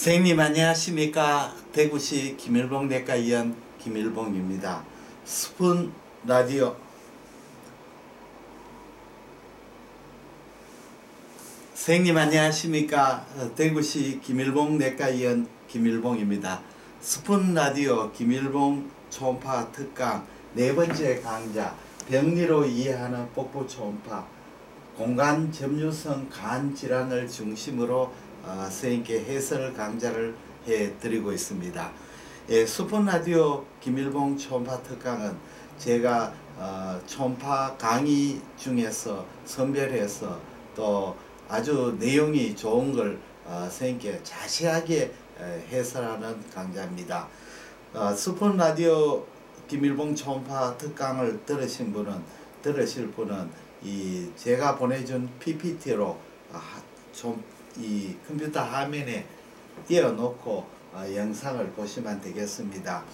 선생님 안녕하십니까. 대구시 김일봉 내과의원 김일봉입니다. 스푼 라디오. 선생님 안녕하십니까. 대구시 김일봉 내과의원 김일봉입니다. 스푼 라디오 김일봉 초음파 특강 네 번째 강좌, 병리로 이해하는 복부 초음파 공간 점유성 간 질환을 중심으로 선생님께 해설 강좌를 해드리고 있습니다. 스푼 라디오 김일봉 초음파 특강은 제가 초음파 강의 중에서 선별해서 또 아주 내용이 좋은 걸 선생님께 자세하게 해설하는 강좌입니다. 스푼 라디오 김일봉 초음파 특강을 들으실 분은 이 제가 보내준 PPT로 이 컴퓨터 화면에 띄워놓고 영상을 보시면 되겠습니다.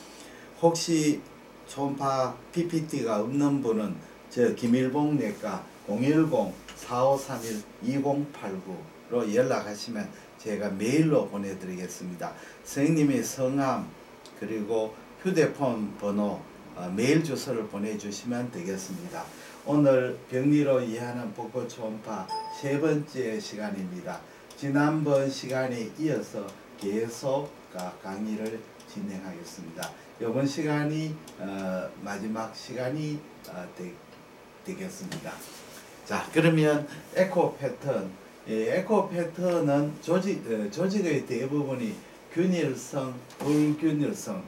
혹시 초음파 PPT가 없는 분은 저 김일봉 내과 010-4531-2089로 연락하시면 제가 메일로 보내드리겠습니다. 선생님의 성함 그리고 휴대폰 번호, 메일 주소를 보내주시면 되겠습니다. 오늘 병리로 이해하는 복부 초음파 세 번째 시간입니다. 지난번 시간에 이어서 계속 강의를 진행하겠습니다. 이번 시간이 마지막 시간이 되겠습니다. 자, 그러면 에코 패턴. 에코 패턴은 조직의 대부분이 균일성, 불균일성,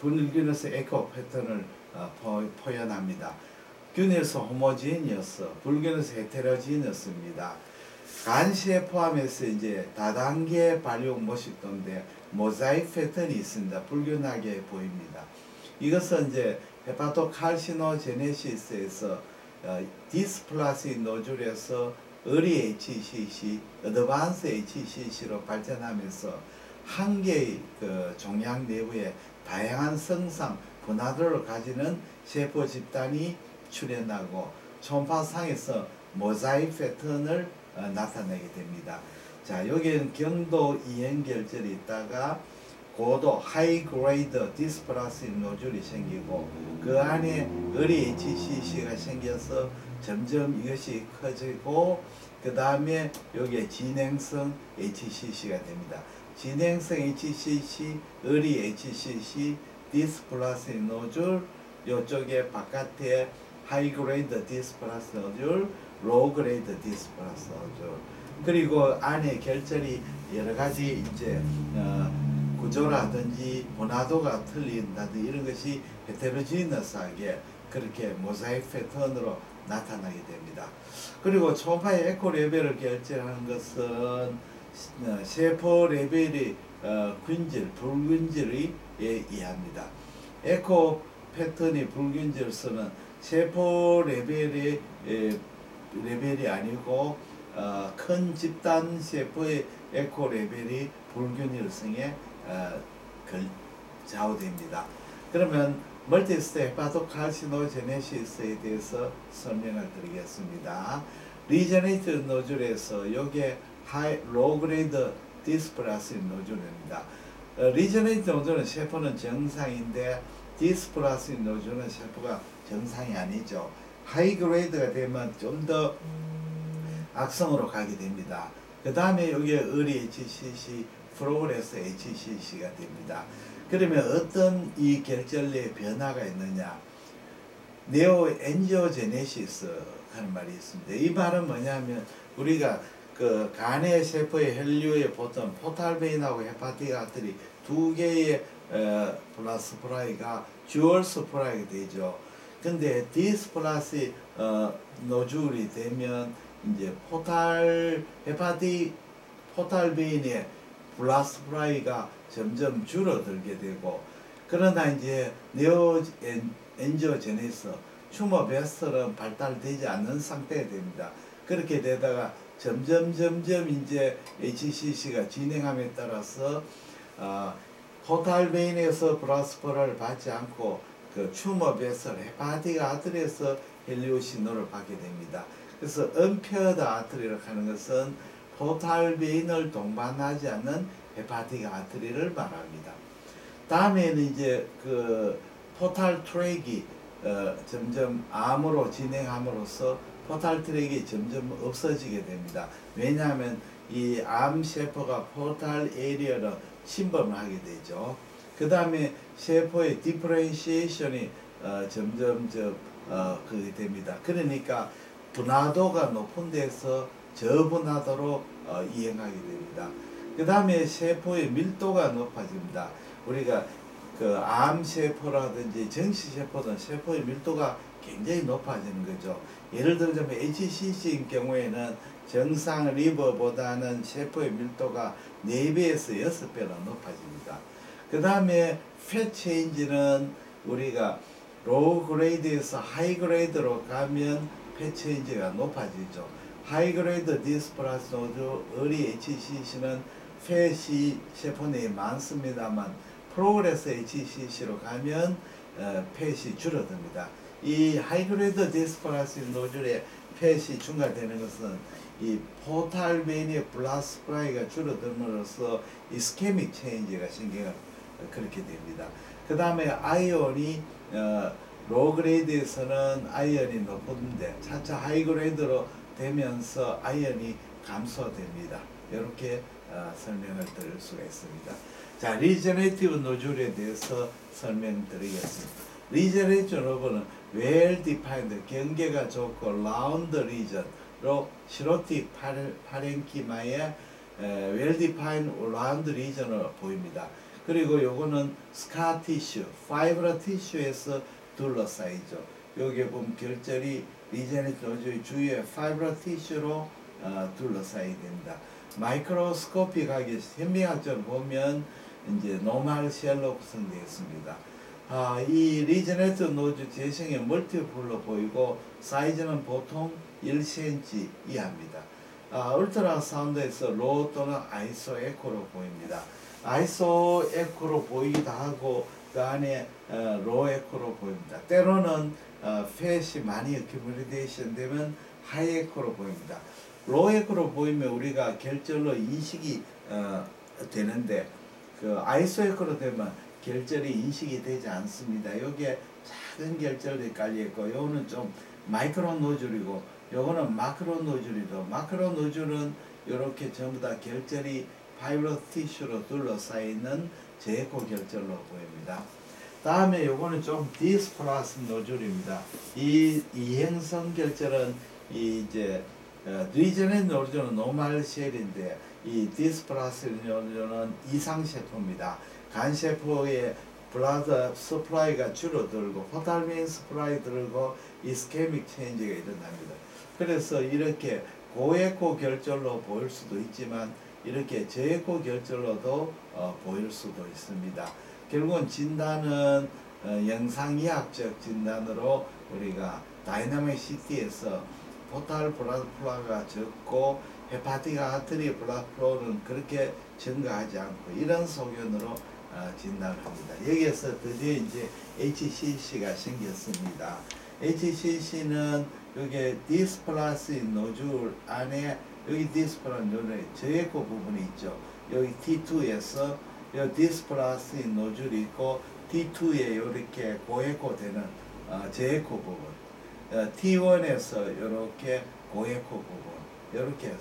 불균일성 에코 패턴을 표현합니다. 균일성 호모지니어스, 불균일성 헤테로지니어스입니다. 간시에 포함해서 이제 다단계 발육 모식도인데 모자이크 패턴이 있습니다. 불균하게 보입니다. 이것은 이제 헤파토칼시노제네시스에서 디스플라시 노즐에서 어리 HCC, 어드밴스 HCC로 발전하면서 한 개의 종양 내부에 다양한 성상, 분화도를 가지는 세포 집단이 출현하고 초음파상에서 모자이크 패턴을 나타내게 됩니다. 자, 여기는 경도 이행결절이 있다가 고도 하이 그레이드 디스플라시 노즐이 생기고 그 안에 어리 HCC가 생겨서 점점 이것이 커지고 그 다음에 여기에 진행성 HCC가 됩니다. 진행성 HCC, 어리 HCC, 디스플라시 노즐, 이쪽에 바깥에 하이 그레이드 디스플라시 노즐, 로우 그레이드 디스플라시 노즐, 그리고 안에 결절이 여러 가지 이제 구조라든지 분화도가 틀린다든지 이런 것이 헤테로지너스하게 그렇게 모자이크 패턴으로 나타나게 됩니다. 그리고 초음파의 에코 레벨을 결정하는 것은 세포 레벨의 균질, 불균질에 의합니다. 에코 패턴이 불균질서는 세포 레벨이 아니고 큰 집단 세포의 에코 레벨이 불균일성에 좌우됩니다. 그러면 멀티스테이지 헤파토칼시노제네시스에 대해서 설명을 드리겠습니다. 리제네이트 노즐에서 요게 로우 그레이드 디스플라시 노즐입니다. 리제네이트 노즐은 세포는 정상인데 디스플라시 노즐은 세포가 정상이 아니죠. 하이 그레이드가 되면 좀 더 악성으로 가게 됩니다. 그 다음에 여기에 어리 HCC, 프로그레스 HCC가 됩니다. 그러면 어떤 이 결절의 변화가 있느냐? 네오엔지오제네시스 하는 말이 있습니다. 이 말은 뭐냐면 우리가 그 간의 세포의 혈류에 보통 포탈베인하고 헤파티아들이 두 개의 플라스프라이가 듀얼 스프라이가 되죠. 근데 디스플라시 노즐이 되면 이제 포탈베인의 플라스프라이가 점점 줄어들게 되고, 그러나 이제 네오엔지오제네시스 튜머 베슬은 발달되지 않는 상태가 됩니다. 그렇게 되다가 점점 이제 HCC가 진행함에 따라서 포탈베인에서 플라스프라를 받지 않고 그 튜머 베슬 헤파틱 아트리에서 헬리오 신호를 받게 됩니다. 그래서 언페어드 아트리라고 하는 것은 포탈베인을 동반하지 않는 헤파틱 아트리를 말합니다. 다음에는 이제 그 포탈 트랙이 점점 암으로 진행함으로써 포탈 트랙이 점점 없어지게 됩니다. 왜냐하면 이 암 세포가 포탈 에리어를 침범을 하게 되죠. 그 다음에 세포의 디퍼렌시에이션이 점점 그게 됩니다. 그러니까 분화도가 높은 데서 저분화도로 이행하게 됩니다. 그 다음에 세포의 밀도가 높아집니다. 우리가 그 암세포라든지 정시세포든 세포의 밀도가 굉장히 높아지는 거죠. 예를 들자면 HCC인 경우에는 정상 리버보다는 세포의 밀도가 4배에서 6배나 높아집니다. 그 다음에 팻 체인지는 우리가 로우 그레이드에서 하이 그레이드로 가면 팻 체인지가 높아지죠. 하이 그레이드 디스플라스 노즈 어리 HCC는 팻이 세포 내에 많습니다만 프로그레스 HCC로 가면 팻이 줄어듭니다. 이 하이그레이드 디스플라스 노즐의 팻이 증가되는 것은 이 포탈 베인의 블라드 스프라이가 줄어들므로써 이스케믹 체인지가 생겨 그렇게 됩니다. 그 다음에 아이온이 로그레이드에서는 아이언이 높은데 차차 하이그레이드로 되면서 아이언이 감소됩니다. 이렇게 설명을 드릴 수가 있습니다. 자, 리제네티브 노즐에 대해서 설명드리겠습니다. 리제네티브 노즐은 well defined, 경계가 좋고 라운드 리전으로 시로틱 파렌키마의 well defined 라운드 리전으로 보입니다. 그리고 요거는 스카 티슈, 파이브라 티슈에서 둘러싸이죠. 여기에 보면 결절이 리제네티브 노즐의 주위에 파이브라 티슈로 둘러싸이게 됩니다. 마이크로스코픽하게 현미학적으로 보면 이제 노말 셀로 구성되어 있습니다. 이 리제네티브 노즐 재생이 멀티플로 보이고 사이즈는 보통 1cm 이하입니다. 울트라사운드에서 로 또는 아이소 에코로 보입니다. 아이소 에코로 보이기도 하고 그 안에 로 에코로 보입니다. 때로는 팻이 많이 어큐뮬레이션 되면 하이 에코로 보입니다. 로 에코로 보이면 우리가 결절로 인식이 되는데 그 아이소 에코로 되면 결절이 인식이 되지 않습니다. 여기에 작은 결절이 깔려있고 요거는 좀 마이크로 노즐이고 요거는 마크로 노즐이죠. 마크로 노즐은 이렇게 전부 다 결절이 파이브러스 티슈로 둘러싸이는 제코 결절로 보입니다. 다음에 요거는 좀 디스플라스 노즐입니다. 이 이행성 결절은 이제 리제네티브 노즐은 노말 셀인데 이 디스플라스 노즐은 이상세포입니다. 간세포의 블라드 서플라이가 줄어들고 포탈민 서플라이 들고 이스케믹 체인지가 일어납니다. 그래서 이렇게 고에코 결절로 보일 수도 있지만 이렇게 저에코 결절로도 보일 수도 있습니다. 결국은 진단은 영상의학적 진단으로 우리가 다이나믹 CT에서 포탈 블라드 플로우가 적고 헤파틱 아트리 블라드 플로우는 그렇게 증가하지 않고 이런 소견으로 진단을 합니다. 여기에서 드디어 이제 HCC가 생겼습니다. HCC는 여기 디스플라스 노즐 안에 여기 디스플라스 노즐의 저에코 부분이 있죠. 여기 T2에서 이 디스플라스 노즐이 있고 T2에 이렇게 고에코 되는 저에코 부분, T1에서 이렇게 고에코 부분 이렇게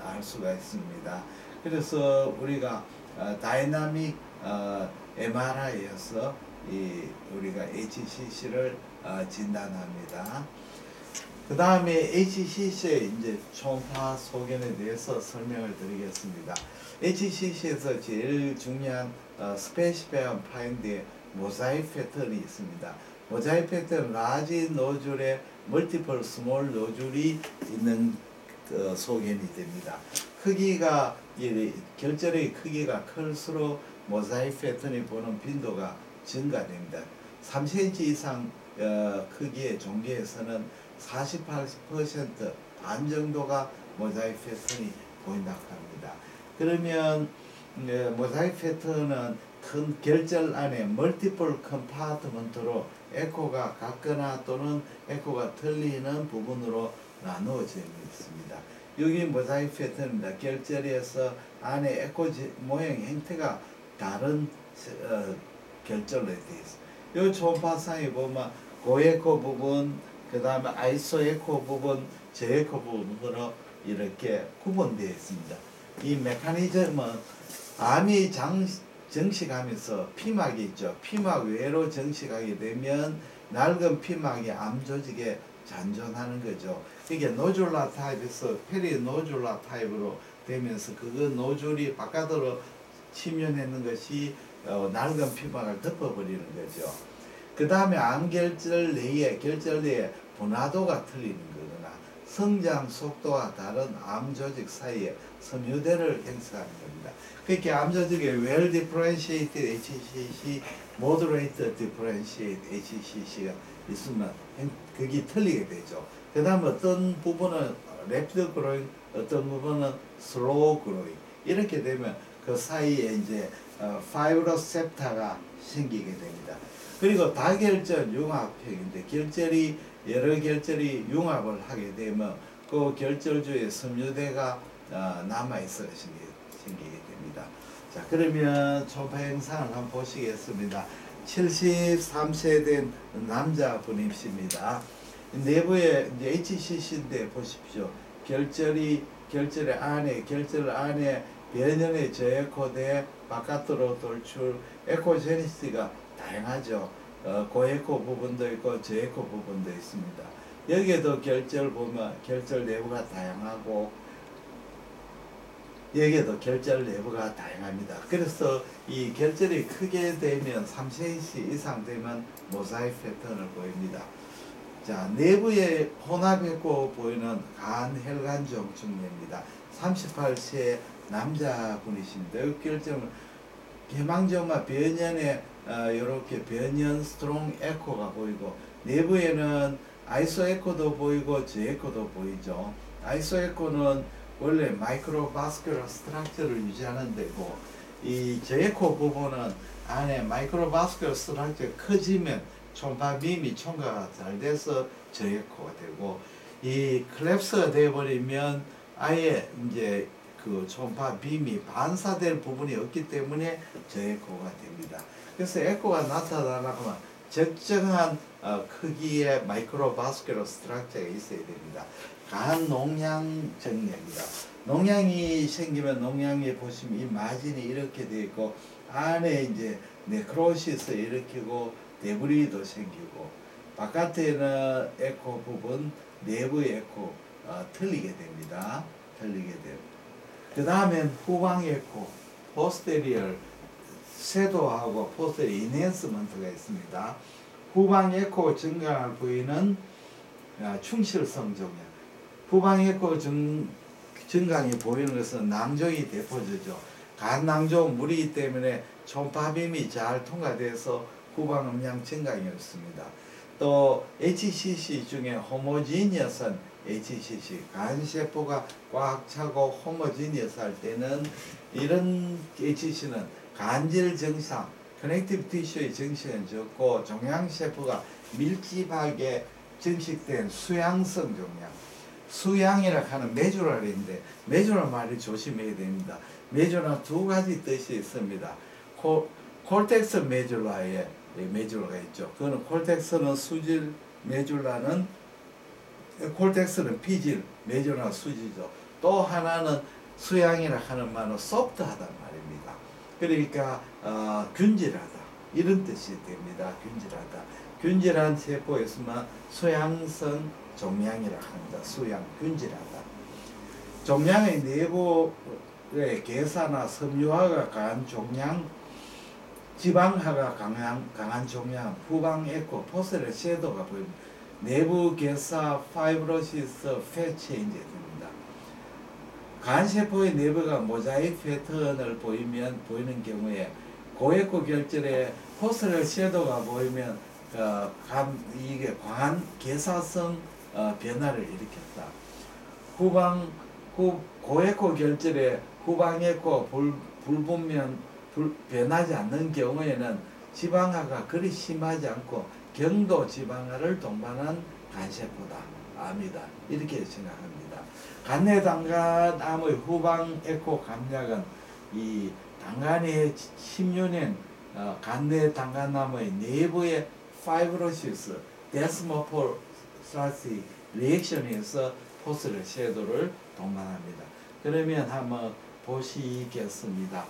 알 수가 있습니다. 그래서 우리가 다이나믹 MRI에서 우리가 HCC를 진단합니다. 그 다음에 HCC의 이제 초음파 소견에 대해서 설명을 드리겠습니다. HCC에서 제일 중요한 스페시피한 파인드에 모자이크 패턴이 있습니다. 모자이크 패턴은 라지 노즐에 멀티플 스몰 노즐이 있는 소견이 됩니다. 크기가 결절의 크기가 클수록 모자이크 패턴이 보는 빈도가 증가됩니다. 3cm 이상 크기의 종괴에서는 48% 반 정도가 모자이크 패턴이 보인다고 합니다. 그러면 모자이크 패턴은 큰 결절 안에 멀티플 컴파트먼트로 에코가 같거나 또는 에코가 틀리는 부분으로 나누어져 있습니다. 여기 모자이크 패턴입니다. 결절에서 안에 에코 모양 형태가 다른 결절로 되어 있어요. 이 초음파상에 보면 고에코 부분, 그 다음에 아이소에코 부분, 저에코 부분으로 이렇게 구분되어 있습니다. 이 메커니즘은 암이 정식하면서 피막이 있죠. 피막 외로 정식하게 되면 낡은 피막이 암 조직에 잔존하는 거죠. 이게 노줄라 타입에서 페리 노줄라 타입으로 되면서 그거 노즐이 바깥으로 침연했는 것이 낡은 피막을 덮어버리는 거죠. 그 다음에 암결절 내에 분화도가 틀리는 거거나 성장 속도와 다른 암 조직 사이에 섬유대를 형성하는 겁니다. 그렇게 암 조직에 well differentiated HCC, moderate differentiated HCC가 있으면 그게 틀리게 되죠. 그 다음에 어떤 부분은 rapid growing, 어떤 부분은 slow growing. 이렇게 되면 그 사이에 이제 파이브로셉타가 생기게 됩니다. 그리고 다결절 융합형인데 여러 결절이 융합을 하게 되면 그 결절주에 섬유대가 남아있어 생기게 됩니다. 자, 그러면 초음파 영상을 한번 보시겠습니다. 73세 된 남자분이십니다. 내부에 이제 HCC인데 보십시오. 결절 안에 변연의 저에코대 바깥으로 돌출 에코제니시티가 다양하죠. 고에코 부분도 있고 저에코 부분도 있습니다. 여기에도 결절 보면 결절 내부가 다양하고 여기에도 결절 내부가 다양합니다. 그래서 이 결절이 크게 되면 3cm 이상 되면 모자이크 패턴을 보입니다. 자, 내부에 혼합했고 보이는 간혈관종 중입니다. 38세 남자분이십니다. 이 결정은 개망정과 변연에 이렇게 변연 스트롱 에코가 보이고 내부에는 아이소 에코도 보이고 저에코도 보이죠. 아이소 에코는 원래 마이크로바스큘러 스트럭처를 유지하는 데고 이 저에코 부분은 안에 마이크로바스큘러 스트럭처가 커지면 초음파 빔이 총괄가 잘 돼서 저에코가 되고 이 클랩스가 되어버리면 아예 이제 그 초음파 빔이 반사될 부분이 없기 때문에 저에코가 됩니다. 그래서 에코가 나타나려면 적정한 크기의 마이크로바스큘러 스트럭처가 있어야 됩니다. 간 농양 정리입니다. 농양이 생기면 농양에 보시면 이 마진이 이렇게 되어 있고 안에 이제 네크로시스 일으키고 데브리도 생기고 바깥에는 에코 부분 내부 에코 틀리게 됩니다. 틀리게 돼요. 그 다음엔 후방 에코 포스테리얼 섀도우하고 포스테리얼 인핸스먼트가 있습니다. 후방 에코 증강을 보이는 충실성 종양. 후방 에코 증강이 보이는 것은 낭종이 대포주죠. 간낭종 물이기 때문에 초음파빔이 잘 통과돼서 후방 음량 증강이 없습니다. 또 HCC 중에 호모지니어스한 HCC, 간세포가 꽉 차고 호모지니어스 할 때는 이런 HCC는 간질 정상, 커넥티브 티슈의 정식은 적고 종양세포가 밀집하게 정식된 수양성 종양. 수양이라 하는 메주랄인데 메주랄 말이 조심해야 됩니다. 메주랄 두 가지 뜻이 있습니다. 콜텍스 메줄라에 메줄라가 있죠. 그거는 콜텍스는 수질, 메줄라는 콜텍스는 피질, 메줄라는 수지죠. 또 하나는 수양이라 하는 말은 소프트하단 말입니다. 그러니까 균질하다 이런 뜻이 됩니다. 균질하다. 균질한 세포에서만 수양성 종양이라 합니다. 수양, 균질하다. 종양의 내부의 괴사나 섬유화가 강한 종양, 지방화가 강한 종양, 후방 에코, 포스레 섀도우가 보입니다. 내부 괴사, 파이브로시스, 팻 체인지 됩니다. 간세포의 내부가 모자이크 패턴을 보이는 경우에 고에코 결절에 포스레 섀도우가 보이면 이게 광한 괴사성 변화를 일으켰다. 고에코 결절에 후방 에코 변하지 않는 경우에는 지방화가 그리 심하지 않고 경도 지방화를 동반한 간세포다. 암이다. 이렇게 생각합니다. 간내 당간암의 후방 에코 감약은 이 당간의 침륜엔 간내 당간암의 내부의 파이브로시스, 데스모포라시 리액션에서 포스를 섀도를 동반합니다. 그러면 한번 보시겠습니다.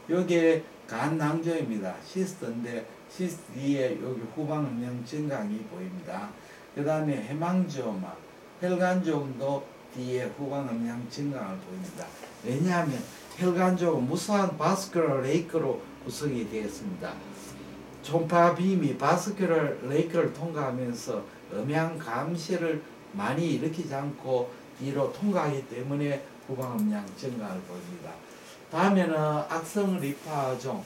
요게 간낭조입니다. 시스트인데 시스트 뒤에 여기 후방 음영 증강이 보입니다. 그 다음에 해망지오마, 혈관종도 뒤에 후방 음영 증강을 보입니다. 왜냐하면 혈관종은 무수한 바스큘러 레이크로 구성이 되어 있습니다. 초음파빔이 바스큘러 레이크를 통과하면서 음양 감시를 많이 일으키지 않고 뒤로 통과하기 때문에 후방 음양 증가를 보입니다. 다음에는 악성 리파종,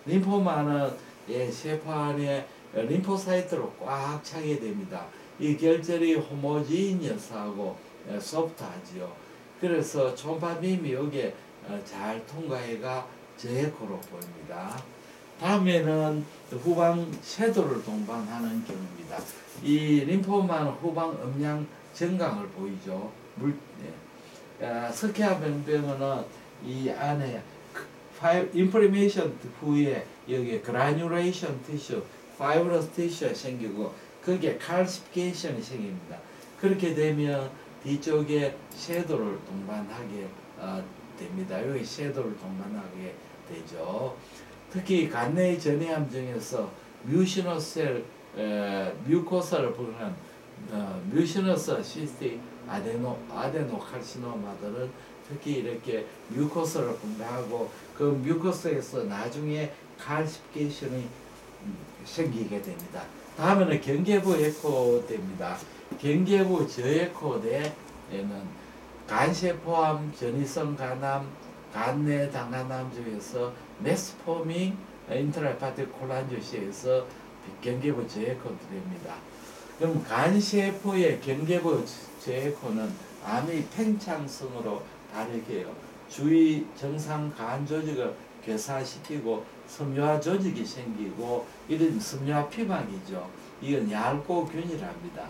림포마는 쇠판에 림포사이트로 꽉 차게 됩니다. 이 결절이 호모지니어스하고 소프트하지요. 그래서 초음파빔이 여기에 잘 통과해가 저에코로 보입니다. 다음에는 후방 섀도를 동반하는 경우입니다. 이 림포마는 후방 음양 증강을 보이죠. 스키아 병변은 이 안에 인플레이션 후에 여기 그라뉴레이션 티슈, 파이브러스 티슈가 생기고 거기에 칼시피케이션이 생깁니다. 그렇게 되면 뒤쪽에 섀도를 동반하게 됩니다. 여기 섀도를 동반하게 되죠. 특히 간내 전해암 중에서 뮤시노셀 뮤코사를 부르는 뮤시너스 시스틱 아데노카시노마들은 특히 이렇게 뮤코스를 분배하고 그 뮤코스에서 나중에 칼시피케이션이 생기게 됩니다. 다음에는 경계부 에코대입니다. 경계부 저에코대에는 간세포암, 전이성 간암, 간내 당간암 중에서 메스포밍 인트라헤파틱 콜란조시에서 경계부 저에코대입니다. 그럼 간세포의 경계부 저에코는 암의 팽창성으로 다르게요. 주위 정상 간 조직을 괴사시키고 섬유화 조직이 생기고 이런 섬유화 피막이죠. 이건 얇고 균일합니다.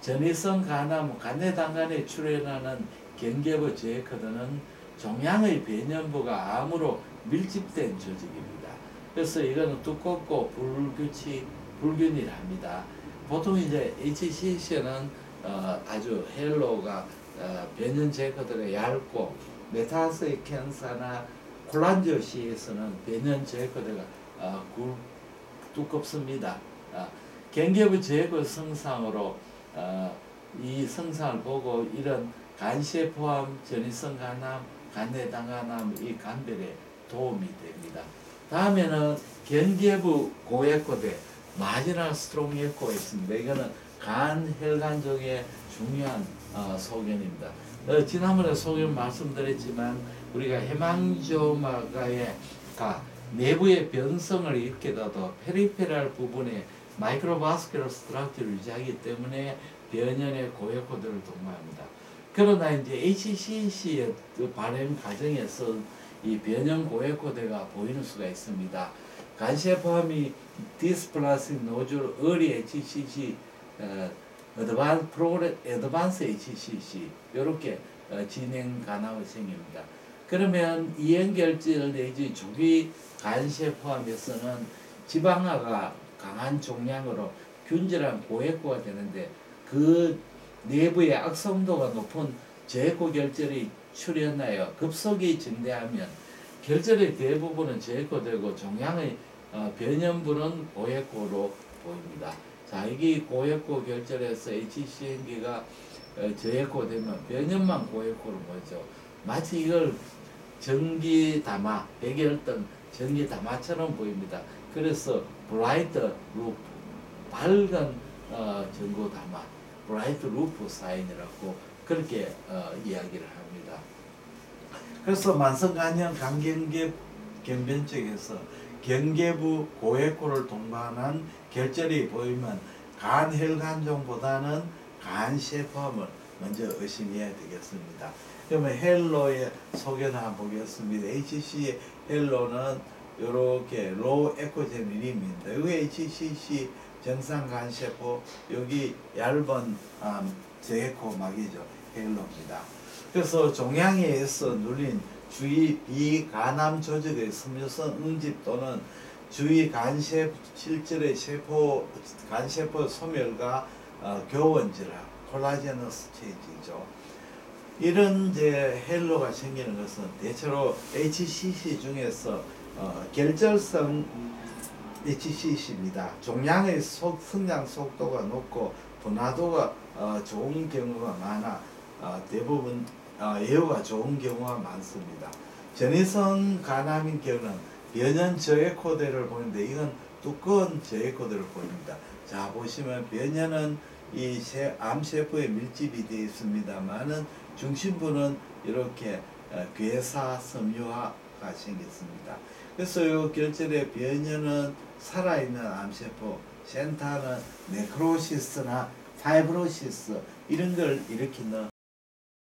전이성 간암, 간내당간에 출현하는 경계부 저에코드는 종양의 배년부가 암으로 밀집된 조직입니다. 그래서 이거는 두껍고 불균일합니다. 보통 이제 HCC는 아주 헬로가 변형 제거드가 얇고 메타스의 캔사나 콜란지오시에서는 변형 제거드가 두껍습니다. 경계부 제거 성상으로 이 성상을 보고 이런 간세포암, 전이성 간암, 간내당간암 이 간별에 도움이 됩니다. 다음에는 경계부 고에코대 마지막 스트롱 에코가 있습니다. 이거는 간 혈관종의 중요한 소견입니다. 지난번에 소견 말씀드렸지만 우리가 해망지오마가의 내부의 변성을 일으키더라도 페리페랄 부분에 마이크로바스큘러 스트럭처를 유지하기 때문에 변연의 고에코드를 동반합니다. 그러나 이제 HCC의 발행 과정에서 이 변형 고에코드가 보이는 수가 있습니다. 간세포함이 디스플라스틱 노즐 어리 HCC 어드반스 HCC 이렇게 진행 간암이 생깁니다. 그러면 이행결절 내지 조기 간세포함에서는 지방화가 강한 종양으로 균질한 고에코가 되는데 그 내부의 악성도가 높은 저에코 결절이 출현하여 급속히 증대하면 결절의 대부분은 저에코되고 종양의 변형부는 고에코로 보입니다. 자, 이게 고에코 결절에서 HCN기가 저에코 되면 변형만 고에코로 보죠. 마치 이걸 전기담화, 백열등 전기담화처럼 보입니다. 그래서 브라이트 루프, 밝은 전구담화, 브라이트 루프 사인이라고 그렇게 이야기를 합니다. 그래서 만성간염 간경계 경변증에서 경계부 고에코를 동반한 결절이 보이면 간혈관종보다는 간세포함을 먼저 의심해야 되겠습니다. 그러면 헬로의 소견을 한번 보겠습니다. HCC 헬로는 이렇게 로우 에코제미림입니다. 여기 HCC 정상 간세포, 여기 얇은 저에코막이죠. 헬로입니다. 그래서 종양에서 눌린 주위 비간암 조직의 섬유선 응집 또는 주위 실질의 간세포 소멸과 교원질환, 콜라제너스 체인지죠. 이런 이제 헬로가 생기는 것은 대체로 HCC 중에서 결절성 HCC입니다. 종양의 성장 속도가 높고 분화도가 좋은 경우가 많아 대부분 예후가 좋은 경우가 많습니다. 전이성 간암인 경우는 변연 저에코대를 보이는데 이건 두꺼운 저에코대를 보입니다. 자 보시면 변연은 이 암세포에 밀집이 되어 있습니다만은 중심부는 이렇게 괴사 섬유화가 생겼습니다. 그래서 이 결절의 변연은 살아있는 암세포, 센터는 네크로시스나 파이브로시스 이런 걸 일으키는